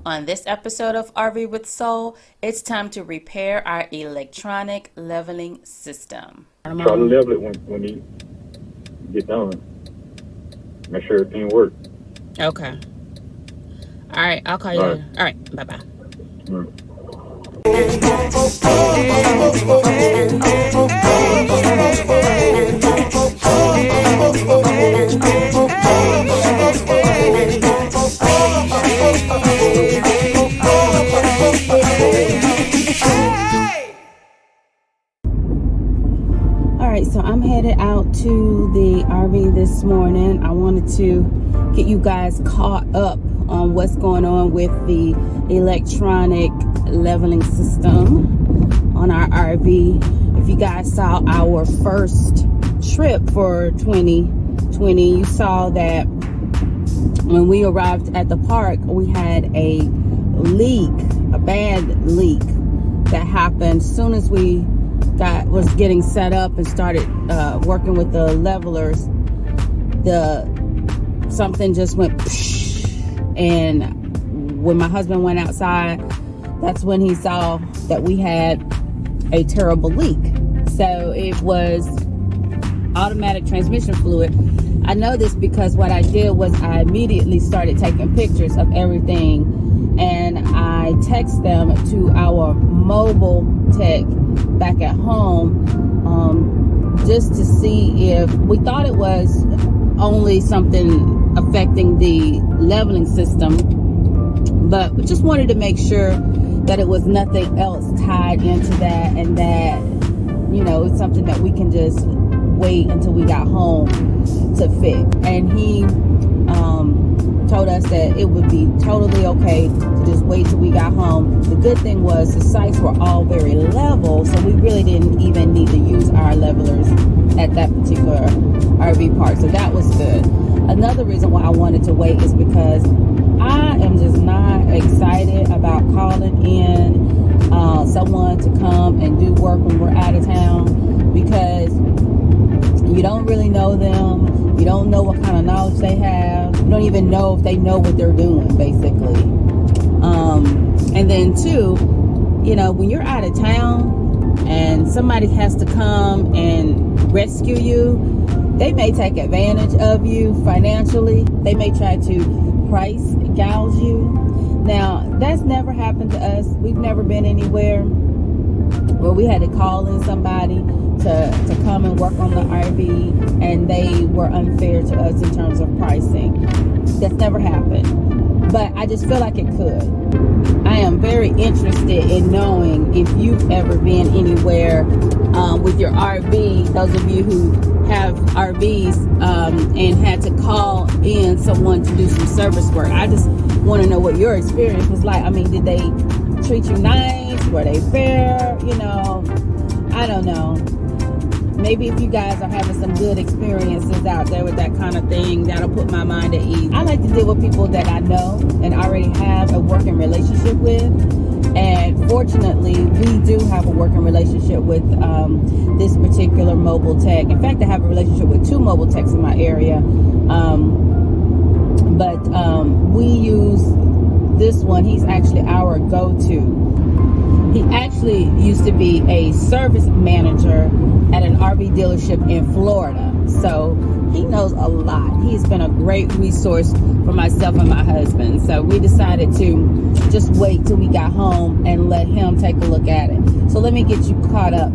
On this episode of RV with Soul, it's time to repair our electronic leveling system. Try to level it when you get done. Make sure everything works. Okay. All right, I'll call you later. All right, bye-bye. Alright, so I'm headed out to the RV this morning. I wanted to get you guys caught up on what's going on with the electronic leveling system on our RV. If you guys saw our first trip for 2020, you saw that when we arrived at the park, we had a leak, a bad leak that happened as soon as we was getting set up and started working with the levelers. Something just went psh, and when my husband went outside, that's when he saw that we had a terrible leak. So it was automatic transmission fluid. I know this because what I did was I immediately started taking pictures of everything, and I text them to our mobile tech back at home, just to see if we thought it was only something affecting the leveling system, but we just wanted to make sure that it was nothing else tied into that, and that, you know, it's something that we can just wait until we got home to fix. And he told us that it would be totally okay to just wait till we got home. The good thing was the sites were all very level, so we really didn't even need to use our levelers at that particular RV park, so that was good. Another reason why I wanted to wait is because I am just not excited about calling in someone to come and do work when we're out of town, because you don't really know them. You don't know what kind of knowledge they have. You don't even know if they know what they're doing, basically. And then two, you know, when you're out of town and somebody has to come and rescue you, they may take advantage of you financially. They may try to price gouge you. Now, that's never happened to us. We've never been anywhere where we had to call in somebody to come and work on the RV and they were unfair to us in terms of pricing. That's never happened, but I just feel like it could. I am very interested in knowing if you've ever been anywhere with your RV, those of you who have RVs, and had to call in someone to do some service work. I just want to know what your experience was like. I mean, did they treat you nice? Were they fair? You know, I don't know. Maybe if you guys are having some good experiences out there with that kind of thing, that'll put my mind at ease. I like to deal with people that I know and already have a working relationship with. And fortunately, we do have a working relationship with this particular mobile tech. In fact, I have a relationship with two mobile techs in my area. But we use this one. He's actually our go-to. He actually used to be a service manager at an RV dealership in Florida. So he knows a lot. He's been a great resource for myself and my husband. So we decided to just wait till we got home and let him take a look at it. So let me get you caught up.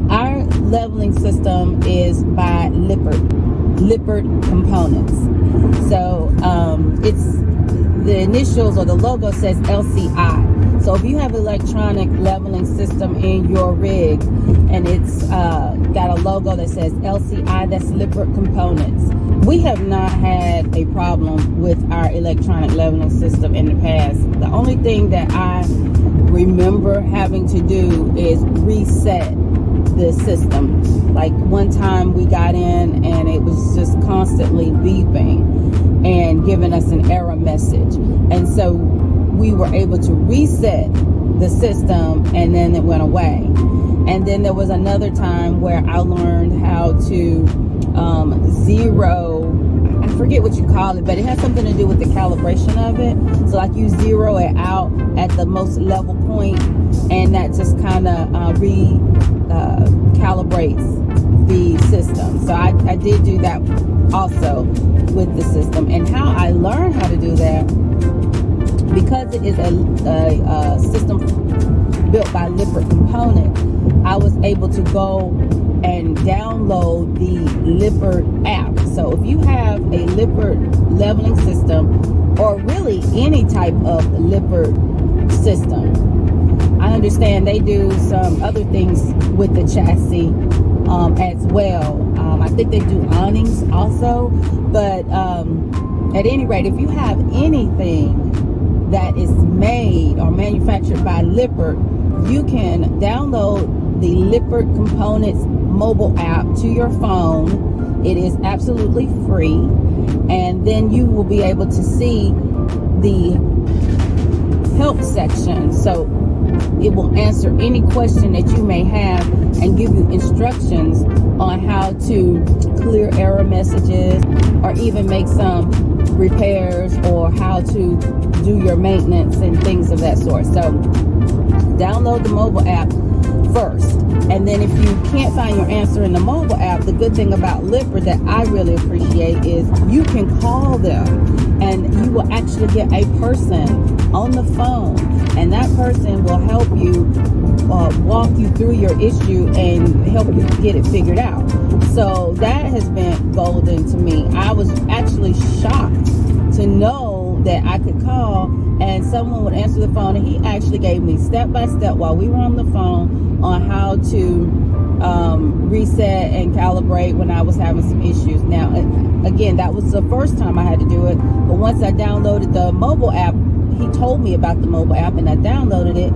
Our leveling system is by Lippert components. So it's the initials or the logo says LCI. So if you have electronic leveling system in your rig and it's got a logo that says LCI, that's Lippert components. We have not had a problem with our electronic leveling system in the past. The only thing that I remember having to do is reset the system. Like one time we got in and it was just constantly beeping and giving us an error message. And so we were able to reset the system and then it went away. And then there was another time where I learned how to zero, I forget what you call it, but it has something to do with the calibration of it. So like you zero it out at the most level point, and that just kind of calibrates the system. So I did do that also with the system. And how I learned how to do that, because it is a system built by Lippert component, I was able to go and download the Lippert app. So if you have a Lippert leveling system, or really any type of Lippert system, I understand they do some other things with the chassis as well. I think they do awnings also, but at any rate, if you have anything that is made or manufactured by Lippert, you can download the Lippert Components mobile app to your phone. It is absolutely free, and then you will be able to see the help section. So it will answer any question that you may have and give you instructions on how to clear error messages, or even make some repairs, or how to do your maintenance and things of that sort. So download the mobile app first, and then if you can't find your answer in the mobile app, the good thing about Lippert that I really appreciate is you can call them, and you will actually get a person on the phone, and that person will help you walk you through your issue and help you get it figured out. So that has been golden to me. I was actually shocked to know that I could call and someone would answer the phone, and he actually gave me step by step while we were on the phone on how to reset and calibrate when I was having some issues. Now, again, that was the first time I had to do it, but once I downloaded the mobile app, he told me about the mobile app, and I downloaded it.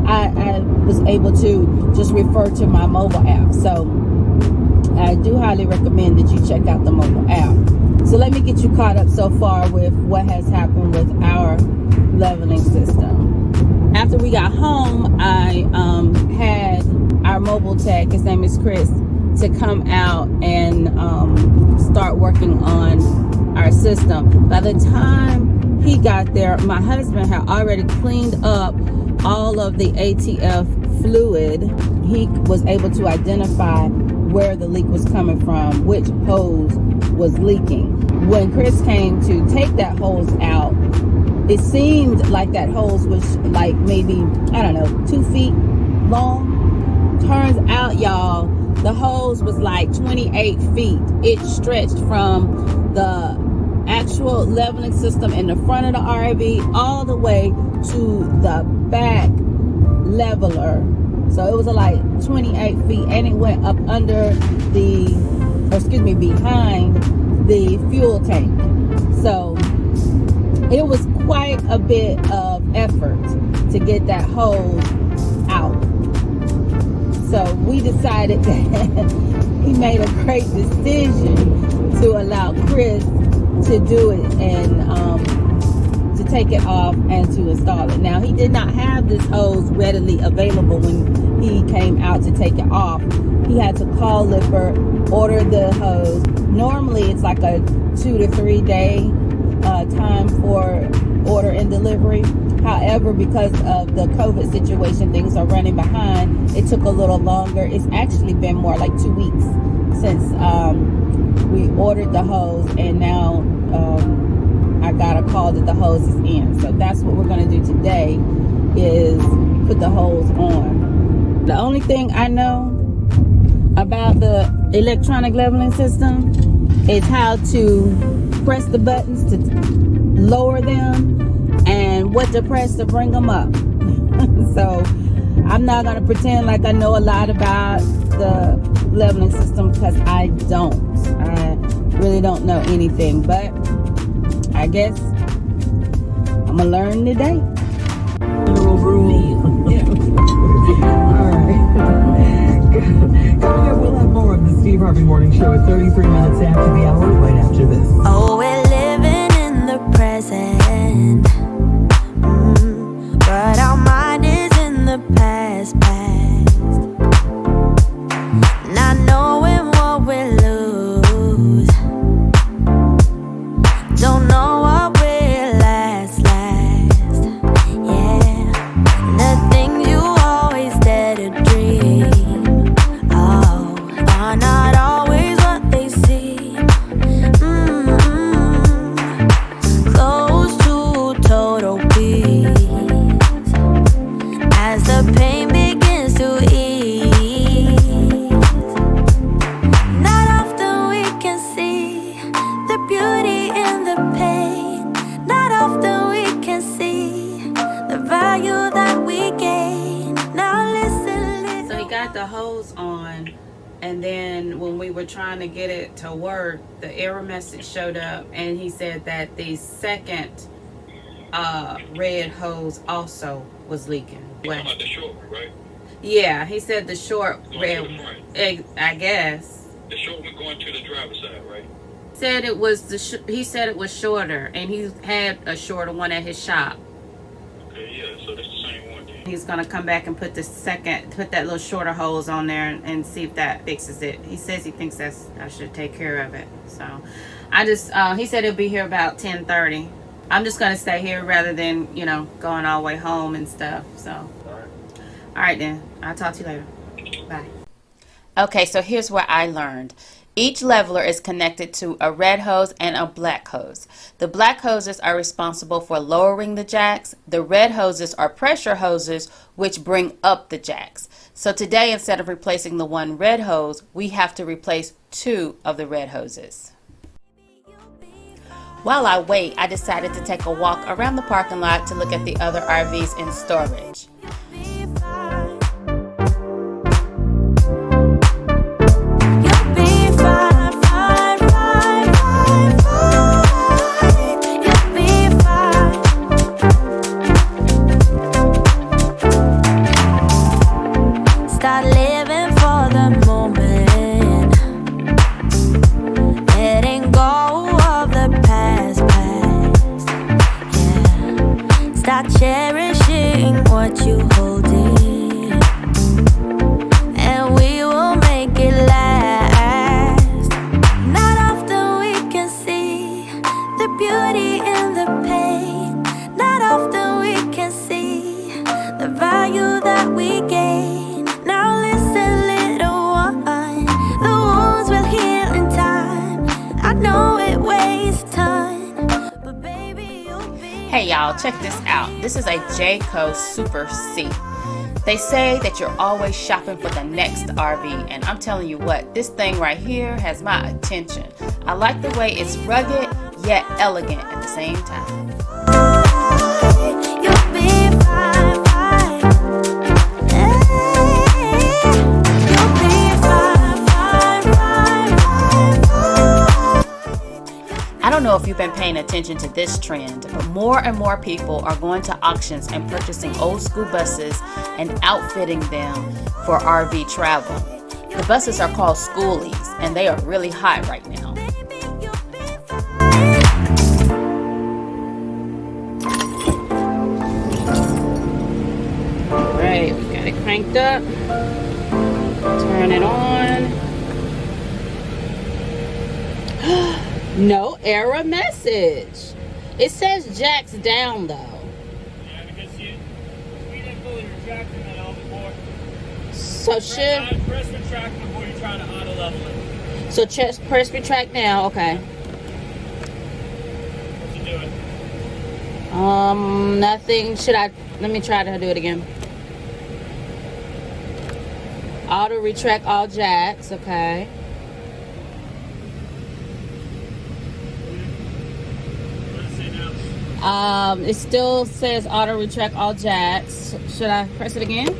I was able to just refer to my mobile app. So I do highly recommend that you check out the mobile app. So let me get you caught up so far with what has happened with our leveling system. After we got home, I had our mobile tech, his name is Chris, to come out and start working on our system. By the time he got there, my husband had already cleaned up all of the ATF fluid. He was able to identify where the leak was coming from, which hose was leaking. When Chris came to take that hose out, it seemed like that hose was like maybe, I don't know, 2 feet long. Turns out, y'all, the hose was like 28 feet. It stretched from the actual leveling system in the front of the RV all the way to the back leveler. So it was like 28 feet, and it went up under behind the fuel tank. So it was quite a bit of effort to get that hose out. So we decided that he made a great decision to allow Chris to do it and to take it off and to install it. Now, he did not have this hose readily available when he came out to take it off. He had to call Lippert, order the hose. Normally it's like a 2 to 3 day time for order and delivery. However, because of the COVID situation, things are running behind. It took a little longer. It's actually been more like 2 weeks since we ordered the hose, and now I got a call that the hose is in. So that's what we're going to do today, is put the hose on. The only thing I know about the electronic leveling system is how to press the buttons to lower them and what to press to bring them up. So I'm not going to pretend like I know a lot about the leveling system, because I don't. I really don't know anything, but I guess I'm going to learn today. All right. Coming up, we'll have more of the Steve Harvey Morning Show at 33 minutes after the hour, right after this. Oh, we're living in the present, but our mind is in the past. Not knowing what we'll lose. hose on, and then when we were trying to get it to work, the error message showed up, and he said that the second red hose also was leaking. You're talking about the short one, right? Yeah, he said the short Going red to the front. I guess. The short one going to the driver's side, right? Said it was he said it was shorter, and he had a shorter one at his shop. Okay, yeah, so that's the same one then. He's gonna come back and put that little shorter hose on there and see if that fixes it. He says he thinks I should take care of it. So I just he said he'll be here about 10:30. I'm just gonna stay here rather than, you know, going all the way home and stuff. So all right then, I'll talk to you later. Bye. Okay, so here's what I learned. Each leveler is connected to a red hose and a black hose. The black hoses are responsible for lowering the jacks. The red hoses are pressure hoses which bring up the jacks. So today, instead of replacing the one red hose, we have to replace 2 of the red hoses. While I wait, I decided to take a walk around the parking lot to look at the other RVs in storage. Start living for the moment, letting go of the past, yeah. Start cherishing what you hold dear, and we will make it last. Not often we can see the beauty in the pain. Not often we can see the value that we gain. Now listen, little one, the wounds will heal in time. I know it wastes time, but baby, you'll be. Hey y'all, check this out. This is a Jayco Super C. They say that you're always shopping for the next RV, and I'm telling you what, this thing right here has my attention. I like the way it's rugged yet elegant at the same time. You'll be fine, fine. Hey, you'll be fine, fine, fine, fine. I don't know if you've been paying attention to this trend, but more and more people are going to auctions and purchasing old school buses and outfitting them for RV travel. The buses are called schoolies, and they are really hot right now. Alright, we got it cranked up. Turn it on. No error message. It says jacks down though. Yeah, because we didn't fully retract in that element before. So should Press retract before you try to auto level it. so press retract now. Okay. What's it doing? Nothing. Let me try to do it again. Auto retract all jacks. Okay. What does it say now? It still says auto retract all jacks. Should I press it again?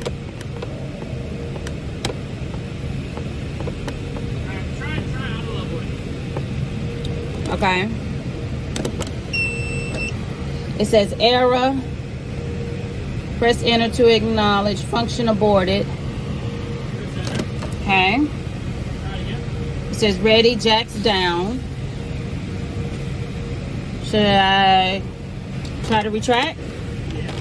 Alright, try auto level it. Okay. It says error. Press enter to acknowledge. Function aborted. Okay. Try again. It says ready, jacks down. Should I try to retract? Yeah.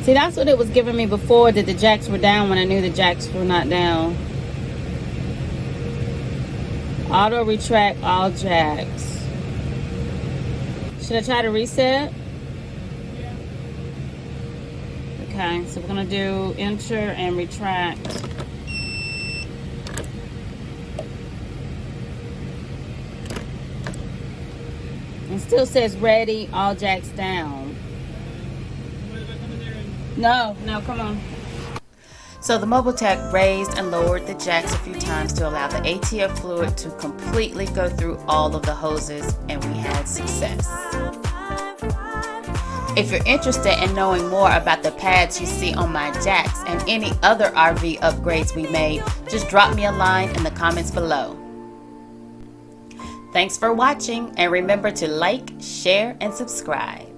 See, that's what it was giving me before, that the jacks were down when I knew the jacks were not down. Auto retract all jacks. Should I try to reset? Yeah. Okay, so we're gonna do enter and retract. It still says ready, all jacks down. What if I come in there and No, come on. So the Mobile Tech raised and lowered the jacks a few times to allow the ATF fluid to completely go through all of the hoses, and we had success. If you're interested in knowing more about the pads you see on my jacks and any other RV upgrades we made, just drop me a line in the comments below. Thanks for watching, and remember to like, share, and subscribe.